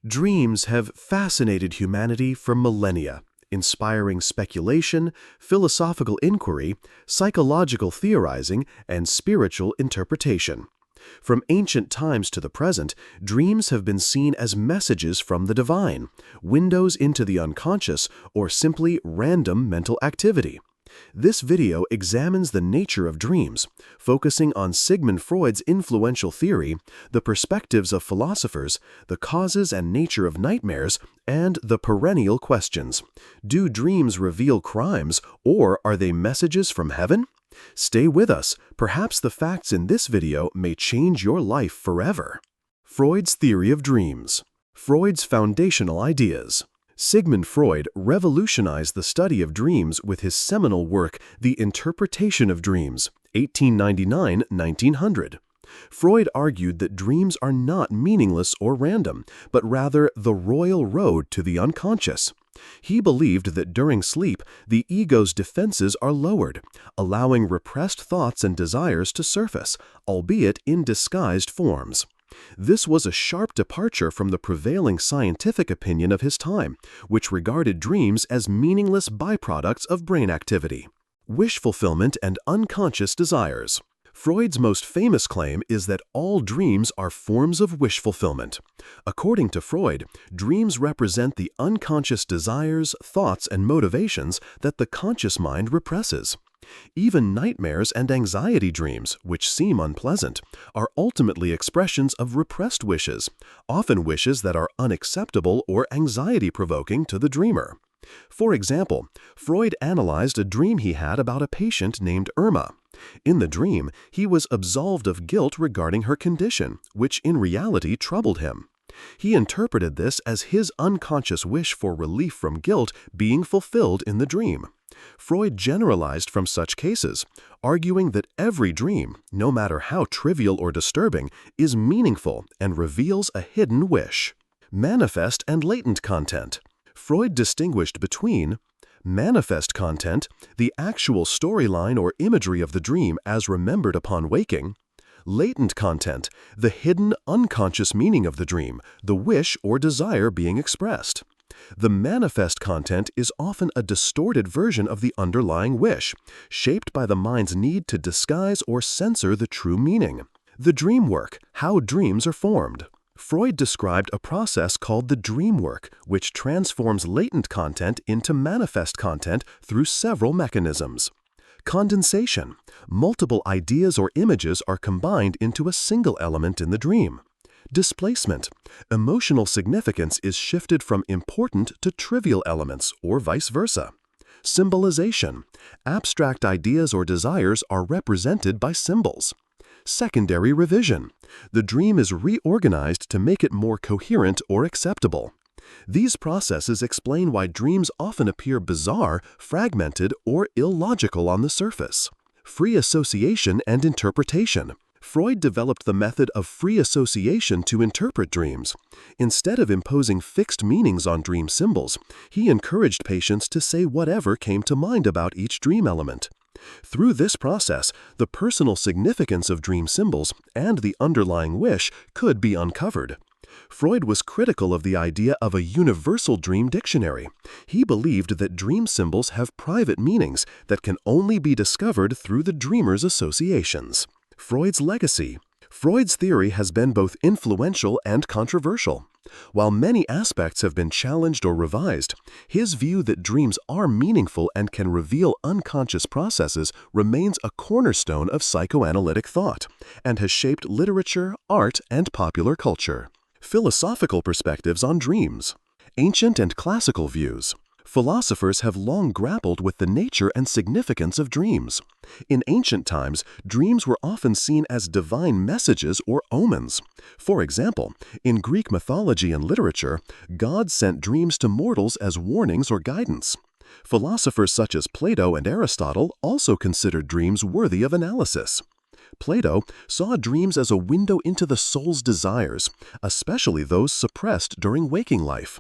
Dreams have fascinated humanity for millennia, inspiring speculation, philosophical inquiry, psychological theorizing, and spiritual interpretation. From ancient times to the present, dreams have been seen as messages from the divine, windows into the unconscious, or simply random mental activity. This video examines the nature of dreams, focusing on Sigmund Freud's influential theory, the perspectives of philosophers, the causes and nature of nightmares, and the perennial questions. Do dreams reveal crimes, or are they messages from heaven? Stay with us. Perhaps the facts in this video may change your life forever. Freud's theory of dreams. Freud's foundational ideas. Sigmund Freud revolutionized the study of dreams with his seminal work, The Interpretation of Dreams, 1899–1900. Freud argued that dreams are not meaningless or random, but rather the royal road to the unconscious. He believed that during sleep, the ego's defenses are lowered, allowing repressed thoughts and desires to surface, albeit in disguised forms. This was a sharp departure from the prevailing scientific opinion of his time, which regarded dreams as meaningless byproducts of brain activity. Wish fulfillment and unconscious desires. Freud's most famous claim is that all dreams are forms of wish fulfillment. According to Freud, dreams represent the unconscious desires, thoughts, and motivations that the conscious mind represses. Even nightmares and anxiety dreams, which seem unpleasant, are ultimately expressions of repressed wishes, often wishes that are unacceptable or anxiety-provoking to the dreamer. For example, Freud analyzed a dream he had about a patient named Irma. In the dream, he was absolved of guilt regarding her condition, which in reality troubled him. He interpreted this as his unconscious wish for relief from guilt being fulfilled in the dream. Freud generalized from such cases, arguing that every dream, no matter how trivial or disturbing, is meaningful and reveals a hidden wish. Manifest and latent content. Freud distinguished between manifest content, the actual storyline or imagery of the dream as remembered upon waking; latent content, the hidden unconscious meaning of the dream, the wish or desire being expressed. The manifest content is often a distorted version of the underlying wish, shaped by the mind's need to disguise or censor the true meaning. The dream work, how dreams are formed. Freud described a process called the dream work, which transforms latent content into manifest content through several mechanisms. Condensation. Multiple ideas or images are combined into a single element in the dream. Displacement. Emotional significance is shifted from important to trivial elements, or vice versa. Symbolization. Abstract ideas or desires are represented by symbols. Secondary revision. The dream is reorganized to make it more coherent or acceptable. These processes explain why dreams often appear bizarre, fragmented, or illogical on the surface. Free association and interpretation. Freud developed the method of free association to interpret dreams. Instead of imposing fixed meanings on dream symbols, he encouraged patients to say whatever came to mind about each dream element. Through this process, the personal significance of dream symbols and the underlying wish could be uncovered. Freud was critical of the idea of a universal dream dictionary. He believed that dream symbols have private meanings that can only be discovered through the dreamer's associations. Freud's legacy. Freud's theory has been both influential and controversial. While many aspects have been challenged or revised, his view that dreams are meaningful and can reveal unconscious processes remains a cornerstone of psychoanalytic thought and has shaped literature, art, and popular culture. Philosophical perspectives on dreams. Ancient and classical views. Philosophers have long grappled with the nature and significance of dreams. In ancient times, dreams were often seen as divine messages or omens. For example, in Greek mythology and literature, gods sent dreams to mortals as warnings or guidance. Philosophers such as Plato and Aristotle also considered dreams worthy of analysis. Plato saw dreams as a window into the soul's desires, especially those suppressed during waking life.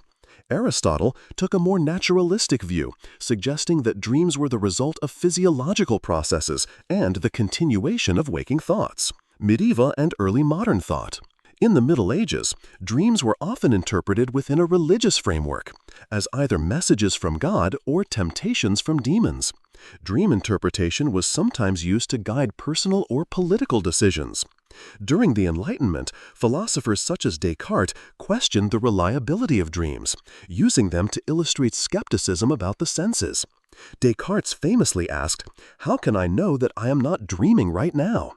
Aristotle took a more naturalistic view, suggesting that dreams were the result of physiological processes and the continuation of waking thoughts. Medieval and early modern thought. In the Middle Ages, dreams were often interpreted within a religious framework, as either messages from God or temptations from demons. Dream interpretation was sometimes used to guide personal or political decisions. During the Enlightenment, philosophers such as Descartes questioned the reliability of dreams, using them to illustrate skepticism about the senses. Descartes famously asked, "How can I know that I am not dreaming right now?"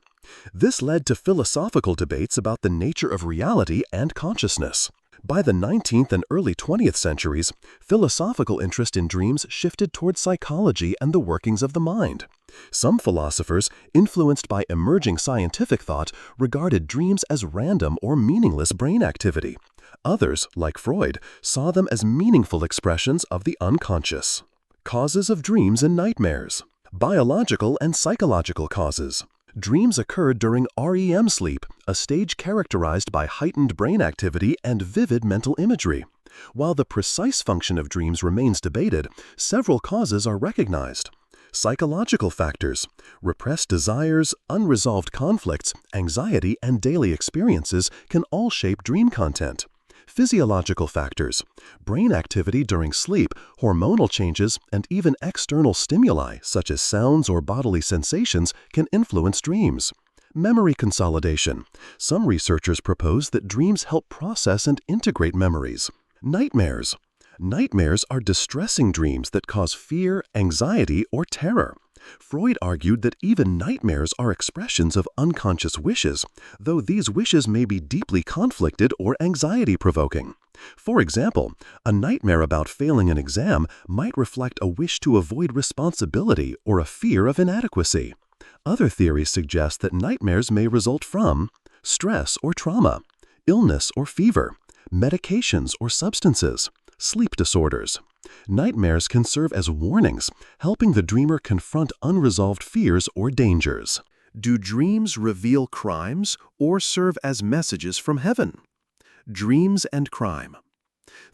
This led to philosophical debates about the nature of reality and consciousness. By the 19th and early 20th centuries, philosophical interest in dreams shifted toward psychology and the workings of the mind. Some philosophers, influenced by emerging scientific thought, regarded dreams as random or meaningless brain activity. Others, like Freud, saw them as meaningful expressions of the unconscious. Causes of dreams and nightmares. Biological and psychological causes. Dreams occur during REM sleep, a stage characterized by heightened brain activity and vivid mental imagery. While the precise function of dreams remains debated, several causes are recognized. Psychological factors. Repressed desires, unresolved conflicts, anxiety, and daily experiences can all shape dream content. Physiological factors. Brain activity during sleep, hormonal changes, and even external stimuli, such as sounds or bodily sensations, can influence dreams. Memory consolidation. Some researchers propose that dreams help process and integrate memories. Nightmares. Nightmares are distressing dreams that cause fear, anxiety, or terror. Freud argued that even nightmares are expressions of unconscious wishes, though these wishes may be deeply conflicted or anxiety-provoking. For example, a nightmare about failing an exam might reflect a wish to avoid responsibility or a fear of inadequacy. Other theories suggest that nightmares may result from stress or trauma, illness or fever, medications or substances, sleep disorders. Nightmares can serve as warnings, helping the dreamer confront unresolved fears or dangers. Do dreams reveal crimes or serve as messages from heaven? Dreams and crime.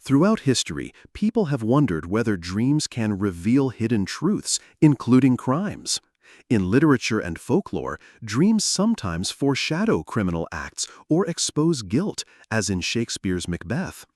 Throughout history, people have wondered whether dreams can reveal hidden truths, including crimes. In literature and folklore, dreams sometimes foreshadow criminal acts or expose guilt, as in Shakespeare's Macbeth.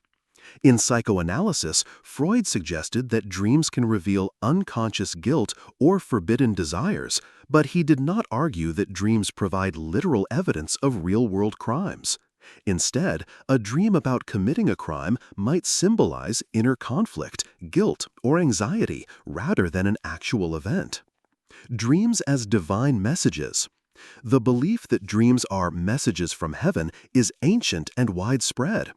In psychoanalysis, Freud suggested that dreams can reveal unconscious guilt or forbidden desires, but he did not argue that dreams provide literal evidence of real-world crimes. Instead, a dream about committing a crime might symbolize inner conflict, guilt, or anxiety rather than an actual event. Dreams as divine messages. The belief that dreams are messages from heaven is ancient and widespread.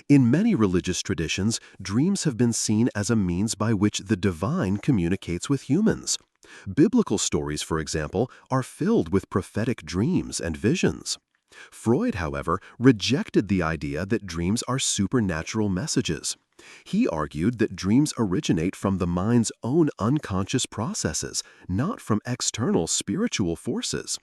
In many religious traditions, dreams have been seen as a means by which the divine communicates with humans. Biblical stories, for example, are filled with prophetic dreams and visions. Freud, however, rejected the idea that dreams are supernatural messages. He argued that dreams originate from the mind's own unconscious processes, not from external spiritual forces.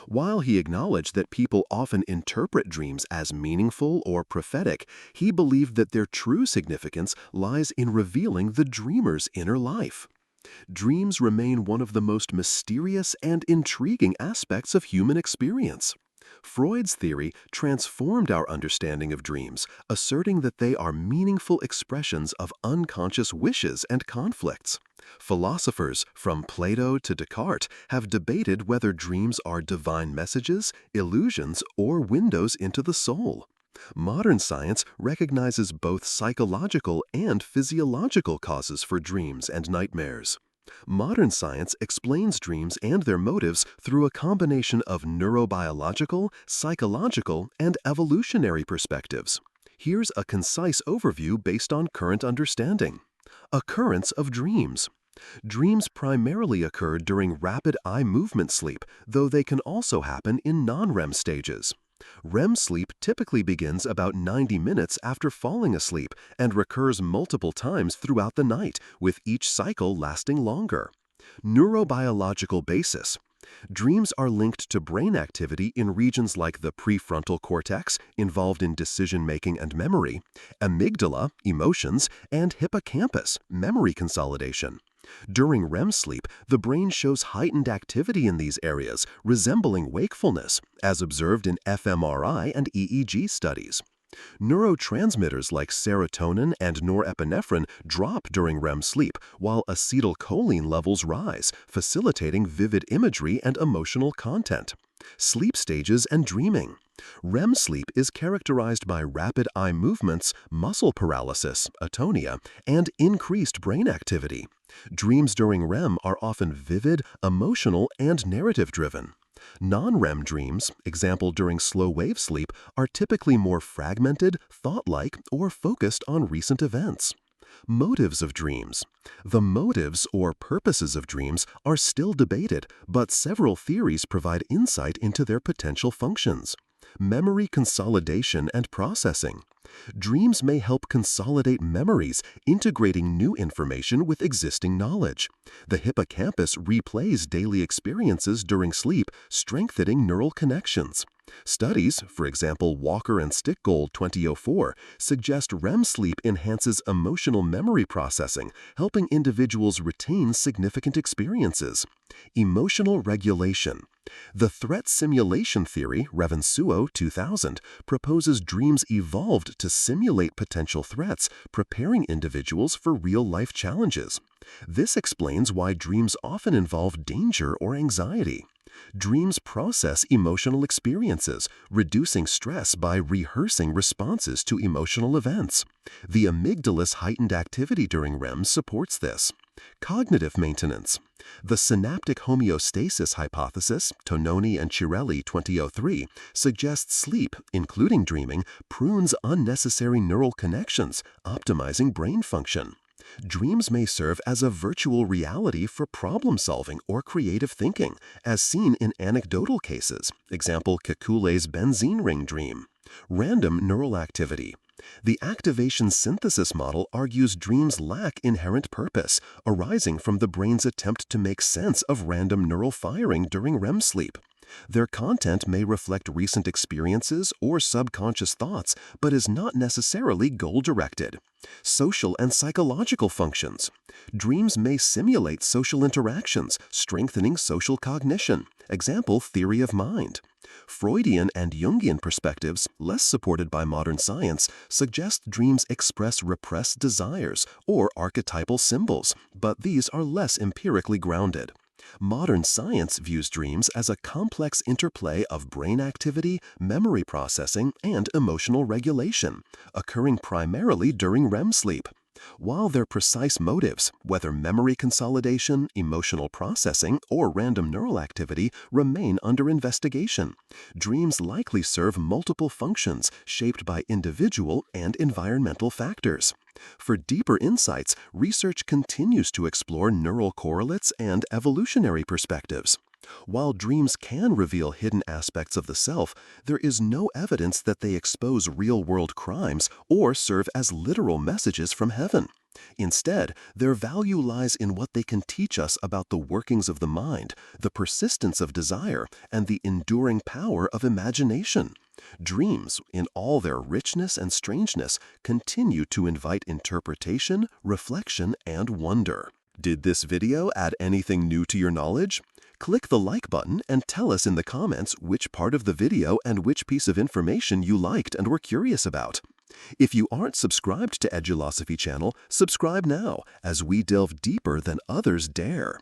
While he acknowledged that people often interpret dreams as meaningful or prophetic, he believed that their true significance lies in revealing the dreamer's inner life. Dreams remain one of the most mysterious and intriguing aspects of human experience. Freud's theory transformed our understanding of dreams, asserting that they are meaningful expressions of unconscious wishes and conflicts. Philosophers, from Plato to Descartes, have debated whether dreams are divine messages, illusions, or windows into the soul. Modern science recognizes both psychological and physiological causes for dreams and nightmares. Modern science explains dreams and their motives through a combination of neurobiological, psychological, and evolutionary perspectives. Here's a concise overview based on current understanding. Occurrence of dreams. Dreams primarily occur during rapid eye movement sleep, though they can also happen in non-REM stages. REM sleep typically begins about 90 minutes after falling asleep and recurs multiple times throughout the night, with each cycle lasting longer. Neurobiological basis. Dreams are linked to brain activity in regions like the prefrontal cortex, involved in decision-making and memory, amygdala, emotions, and hippocampus, memory consolidation. During REM sleep, the brain shows heightened activity in these areas, resembling wakefulness, as observed in fMRI and EEG studies. Neurotransmitters like serotonin and norepinephrine drop during REM sleep, while acetylcholine levels rise, facilitating vivid imagery and emotional content. Sleep stages and dreaming. REM sleep is characterized by rapid eye movements, muscle paralysis, atonia, and increased brain activity. Dreams during REM are often vivid, emotional, and narrative-driven. Non-REM dreams, example during slow-wave sleep, are typically more fragmented, thought-like, or focused on recent events. Motives of dreams. The motives or purposes of dreams are still debated, but several theories provide insight into their potential functions. Memory consolidation and processing. Dreams may help consolidate memories, integrating new information with existing knowledge. The hippocampus replays daily experiences during sleep, strengthening neural connections. Studies, for example Walker and Stickgold 2004, suggest REM sleep enhances emotional memory processing, helping individuals retain significant experiences. Emotional regulation. The threat simulation theory, Revensuo 2000, proposes dreams evolved to simulate potential threats, preparing individuals for real-life challenges. This explains why dreams often involve danger or anxiety. Dreams process emotional experiences, reducing stress by rehearsing responses to emotional events. The amygdala's heightened activity during REM supports this. Cognitive maintenance. The synaptic homeostasis hypothesis, Tononi and Chiarelli 2003, suggests sleep, including dreaming, prunes unnecessary neural connections, optimizing brain function. Dreams may serve as a virtual reality for problem-solving or creative thinking, as seen in anecdotal cases, example Kekule's benzene ring dream. Random neural activity. The activation synthesis model argues dreams lack inherent purpose, arising from the brain's attempt to make sense of random neural firing during REM sleep. Their content may reflect recent experiences or subconscious thoughts, but is not necessarily goal-directed. Social and psychological functions. Dreams may simulate social interactions, strengthening social cognition. Example, theory of mind. Freudian and Jungian perspectives, less supported by modern science, suggest dreams express repressed desires or archetypal symbols, but these are less empirically grounded. Modern science views dreams as a complex interplay of brain activity, memory processing, and emotional regulation, occurring primarily during REM sleep. While their precise motives, whether memory consolidation, emotional processing, or random neural activity, remain under investigation, dreams likely serve multiple functions shaped by individual and environmental factors. For deeper insights, research continues to explore neural correlates and evolutionary perspectives. While dreams can reveal hidden aspects of the self, there is no evidence that they expose real-world crimes or serve as literal messages from heaven. Instead, their value lies in what they can teach us about the workings of the mind, the persistence of desire, and the enduring power of imagination. Dreams, in all their richness and strangeness, continue to invite interpretation, reflection, and wonder. Did this video add anything new to your knowledge? Click the like button and tell us in the comments which part of the video and which piece of information you liked and were curious about. If you aren't subscribed to Edulosophy channel, subscribe now as we delve deeper than others dare.